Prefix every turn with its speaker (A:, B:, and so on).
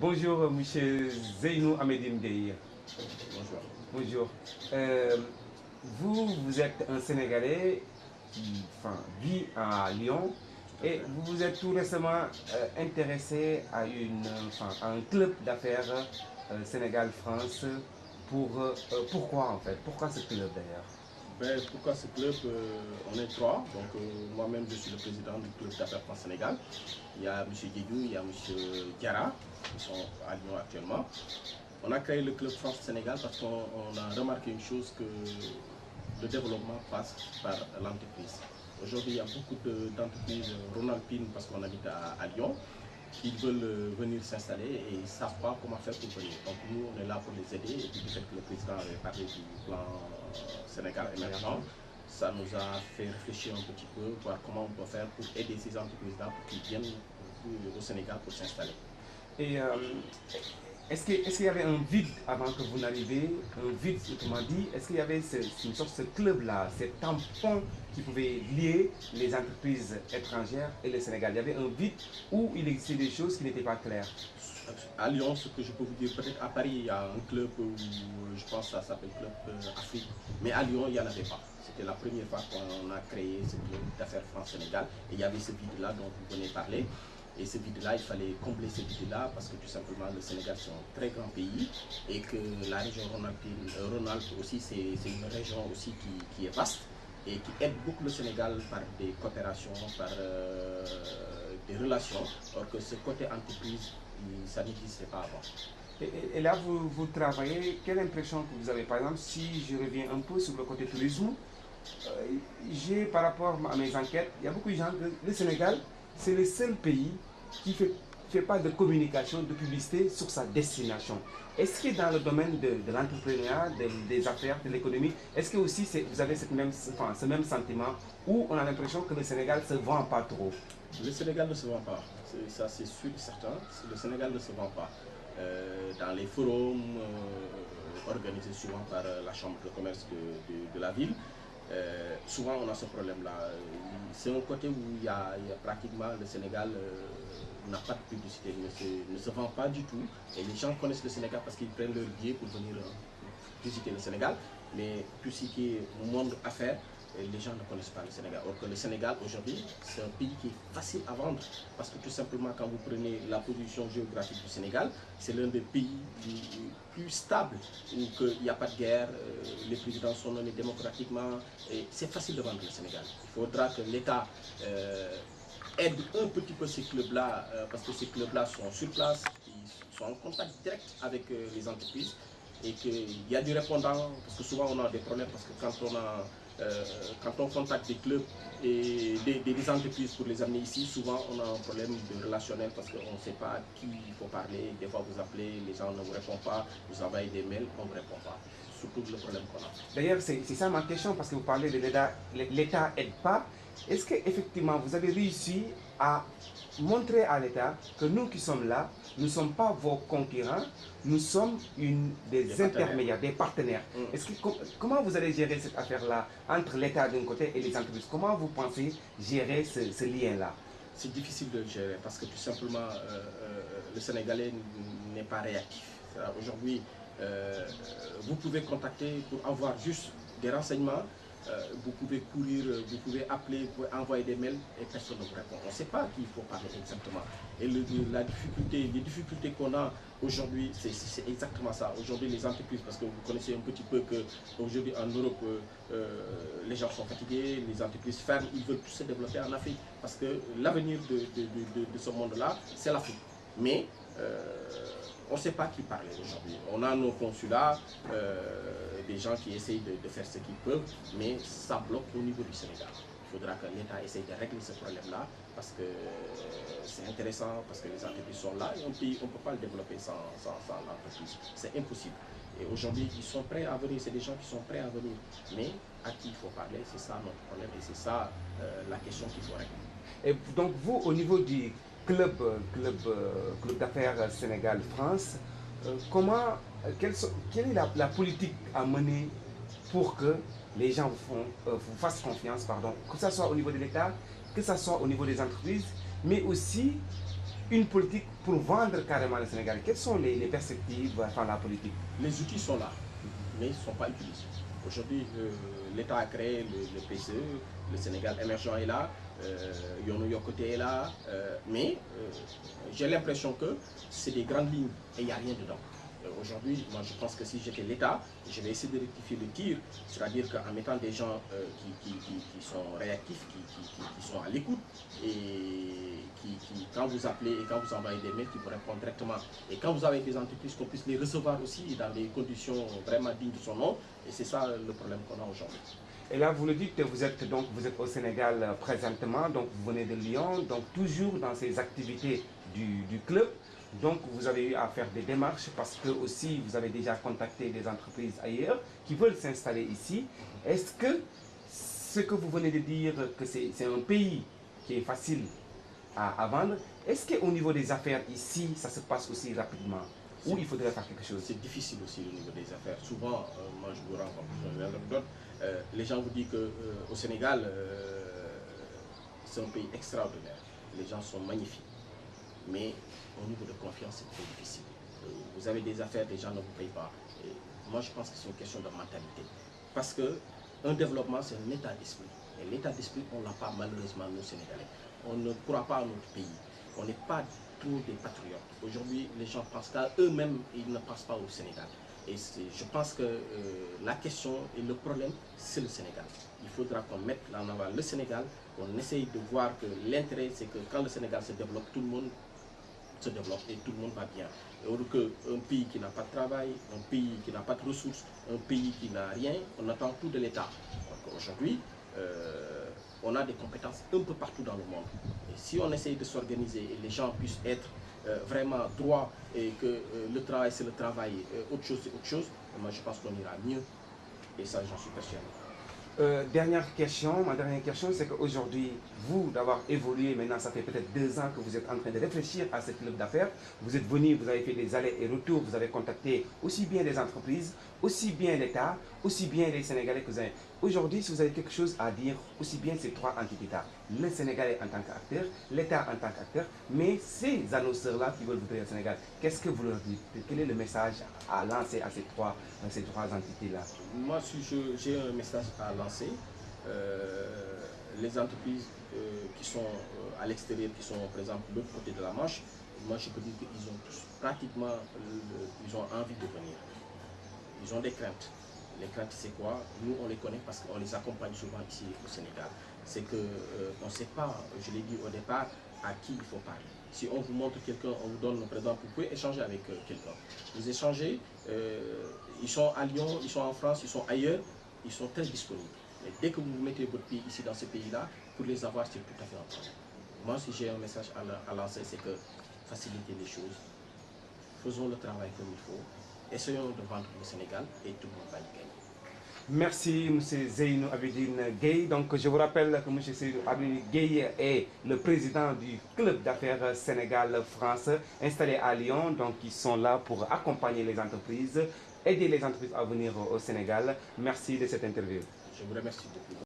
A: Bonjour, monsieur Zeynou Ahmedine Dey.
B: Bonjour.
A: Bonjour. Vous êtes un Sénégalais qui vit à Lyon et vous vous êtes tout récemment intéressé à, à un club d'affaires Sénégal-France. Pourquoi en fait? Pourquoi ce club d'ailleurs?
B: Pourquoi ce club? On est trois. Donc moi-même je suis le président du club d'affaires France-Sénégal. Il y a M. Guédiou, il y a M. Diarra qui sont à Lyon actuellement. On a créé le club France-Sénégal parce qu'on a remarqué une chose, que le développement passe par l'entreprise. Aujourd'hui il y a beaucoup d'entreprises Ronalpine, parce qu'on habite à Lyon, qui veulent venir s'installer et ils ne savent pas comment faire pour venir. Donc nous, on est là pour les aider. Et puis du fait que le président avait parlé du plan Sénégal émergent, ça nous a fait réfléchir un petit peu, voir comment on peut faire pour aider ces entreprises-là pour qu'ils viennent au Sénégal pour s'installer.
A: Et est-ce qu'il y avait un vide avant que vous n'arriviez? Un vide, autrement dit, est-ce qu'il y avait une sorte de club-là, ce tampon qui pouvait lier les entreprises étrangères et le Sénégal? Il y avait un vide où il existait des choses qui n'étaient pas claires.
B: À Lyon, ce que je peux vous dire, peut-être à Paris, il y a un club où je pense que ça s'appelle Club Afrique, mais à Lyon, il n'y en avait pas. C'était la première fois qu'on a créé ce club d'affaires France-Sénégal et il y avait ce vide-là dont vous venez parler. Et ce vide-là, il fallait combler ce vide-là parce que tout simplement le Sénégal c'est un très grand pays et que la région Rhône-Alpes aussi c'est une région aussi qui est vaste et qui aide beaucoup le Sénégal par des coopérations, par des relations, alors que ce côté entreprise, ça n'existait pas avant.
A: Et là, vous travaillez, quelle impression que vous avez? Par exemple, si je reviens un peu sur le côté tourisme, j'ai par rapport à mes enquêtes, il y a beaucoup de gens que le Sénégal, c'est le seul pays qui ne fait pas de communication, de publicité sur sa destination. Est-ce que dans le domaine de l'entrepreneuriat, des affaires, de l'économie, est-ce que aussi vous avez ce même sentiment où on a l'impression que le Sénégal ne se vend pas trop?
B: Le Sénégal ne se vend pas, ça c'est sûr et certain, le Sénégal ne se vend pas. Dans les forums organisés souvent par la chambre de commerce de la ville, souvent on a ce problème-là. C'est un côté où il y a pratiquement le Sénégal n'a pas de publicité, ne se vend pas du tout. Et les gens connaissent le Sénégal parce qu'ils prennent leur billet pour venir visiter le Sénégal. Mais tout ce qui est monde affaires, les gens ne connaissent pas le Sénégal. Or que le Sénégal aujourd'hui, c'est un pays qui est facile à vendre parce que tout simplement quand vous prenez la position géographique du Sénégal, c'est l'un des pays les plus stables où il n'y a pas de guerre, les présidents sont nommés démocratiquement et c'est facile de vendre le Sénégal. Il faudra que l'État aide un petit peu ces clubs-là parce que ces clubs-là sont sur place, ils sont en contact direct avec les entreprises et qu'il y a du répondant parce que souvent on a des problèmes parce que quand on contacte des clubs et des entreprises pour les amener ici, souvent on a un problème de relationnel parce qu'on ne sait pas à qui il faut parler. Des fois vous appelez, les gens ne vous répondent pas, vous envoyez des mails, on ne vous répond pas. C'est surtout le problème qu'on a.
A: D'ailleurs, c'est ça ma question parce que vous parlez de l'État. L'État n'aide pas. Est-ce qu'effectivement vous avez réussi à montrer à l'État que nous qui sommes là, nous ne sommes pas vos concurrents, nous sommes des intermédiaires, des partenaires. Comment vous allez gérer cette affaire-là entre l'État d'un côté et les entreprises? Comment vous pensez gérer ce lien-là?
B: C'est difficile de le gérer parce que tout simplement le Sénégalais n'est pas réactif. Aujourd'hui, vous pouvez contacter pour avoir juste des renseignements. Vous pouvez courir, vous pouvez appeler, vous pouvez envoyer des mails et personne ne vous répond. On ne sait pas à qui il faut parler exactement. Et les difficultés qu'on a aujourd'hui, c'est exactement ça. Aujourd'hui, les entreprises, parce que vous connaissez un petit peu qu'aujourd'hui en Europe, les gens sont fatigués, les entreprises ferment, ils veulent tous se développer en Afrique. Parce que l'avenir de ce monde-là, c'est l'Afrique. Mais on ne sait pas qui parler aujourd'hui. On a nos consulats, des gens qui essayent de faire ce qu'ils peuvent, mais ça bloque au niveau du Sénégal. Il faudra que l'État essaye de régler ce problème-là parce que c'est intéressant, parce que les entreprises sont là et un pays, on ne peut pas le développer sans l'entreprise. C'est impossible. Et aujourd'hui, ils sont prêts à venir, c'est des gens qui sont prêts à venir. Mais à qui il faut parler, c'est ça notre problème et c'est ça la question qu'il faut régler.
A: Et donc vous, au niveau du club d'affaires Sénégal-France, quelle est la politique à mener pour que les gens vous fassent confiance, pardon, que ce soit au niveau de l'État, que ce soit au niveau des entreprises, mais aussi une politique pour vendre carrément le Sénégal. Quelles sont les perspectives dans la politique?
B: Les outils sont là, mais ils ne sont pas utilisés. Aujourd'hui, l'État a créé le PCE, le Sénégal émergent est là, Yono Yokote est là, mais j'ai l'impression que c'est des grandes lignes et il n'y a rien dedans. Aujourd'hui, moi je pense que si j'étais l'État, je vais essayer de rectifier le tir, c'est-à-dire qu'en mettant des gens qui sont réactifs, qui sont à l'écoute et quand vous appelez et quand vous envoyez des mails, qui vous répondent directement. Et quand vous avez des entreprises, qu'on puisse les recevoir aussi dans des conditions vraiment dignes de son nom. Et c'est ça le problème qu'on a aujourd'hui.
A: Et là, vous le dites, vous êtes au Sénégal présentement, donc vous venez de Lyon, donc toujours dans ces activités du club. Donc vous avez eu à faire des démarches parce que aussi vous avez déjà contacté des entreprises ailleurs qui veulent s'installer ici. Est-ce que ce que vous venez de dire, que c'est un pays qui est facile à vendre, est-ce qu'au niveau des affaires ici, ça se passe aussi rapidement? Ou il faudrait faire quelque chose?
B: C'est difficile aussi au niveau des affaires. Souvent, moi je vous rends une anecdote, les gens vous disent qu'au Sénégal, c'est un pays extraordinaire. Les gens sont magnifiques. Mais au niveau de confiance, c'est très difficile. Vous avez des affaires, les gens ne vous payent pas. Et moi, je pense que c'est une question de mentalité. Parce qu'un développement, c'est un état d'esprit. Et l'état d'esprit, on ne l'a pas malheureusement, nous, Sénégalais. On ne croit pas à notre pays. On n'est pas trop des patriotes. Aujourd'hui, les gens pensent qu'à eux-mêmes, ils ne pensent pas au Sénégal. Et je pense que la question et le problème, c'est le Sénégal. Il faudra qu'on mette en avant le Sénégal, qu'on essaye de voir que l'intérêt, c'est que quand le Sénégal se développe, tout le monde se développe et tout le monde va bien. Alors qu'un pays qui n'a pas de travail, un pays qui n'a pas de ressources, un pays qui n'a rien, on attend tout de l'État. Aujourd'hui, on a des compétences un peu partout dans le monde. Et si on essaye de s'organiser et les gens puissent être vraiment droits et que le travail c'est le travail, autre chose c'est autre chose, moi je pense qu'on ira mieux. Et ça, j'en suis persuadé.
A: Ma dernière question, c'est qu'aujourd'hui, vous, d'avoir évolué, maintenant ça fait peut-être 2 ans que vous êtes en train de réfléchir à ce club d'affaires. Vous êtes venu, vous avez fait des allers et retours, vous avez contacté aussi bien les entreprises, aussi bien l'État, aussi bien les Sénégalais que vous avez. Aujourd'hui, si vous avez quelque chose à dire, aussi bien ces 3 entités-là, le Sénégalais en tant qu'acteur, l'État en tant qu'acteur, mais ces annonceurs-là qui veulent vous donner au Sénégal, qu'est-ce que vous leur dites? Quel est le message à lancer à ces trois entités-là?
B: Moi, si j'ai un message à lancer, les entreprises qui sont à l'extérieur, qui sont par exemple de l'autre côté de la Manche, moi je peux dire qu'ils ont tous pratiquement ils ont envie de venir. Ils ont des craintes. Les craintes, c'est quoi? Nous, on les connaît parce qu'on les accompagne souvent ici au Sénégal. C'est qu'on ne sait pas, je l'ai dit au départ, à qui il faut parler. Si on vous montre quelqu'un, on vous donne, par exemple, vous pouvez échanger avec quelqu'un. Vous échangez, ils sont à Lyon, ils sont en France, ils sont ailleurs, ils sont très disponibles. Et dès que vous mettez votre pied ici dans ce pays-là, pour les avoir, c'est tout à fait un problème. Moi, si j'ai un message à lancer, c'est que faciliter les choses, faisons le travail comme il faut, essayons de vendre le Sénégal et tout le monde va y gagner.
A: Merci M. Zeynou Abidine Gueye. Donc je vous rappelle que M. Zeynou Abidine Gueye est le président du club d'affaires Sénégal-France installé à Lyon. Donc ils sont là pour accompagner les entreprises, aider les entreprises à venir au Sénégal. Merci de cette interview.
B: Je vous remercie beaucoup.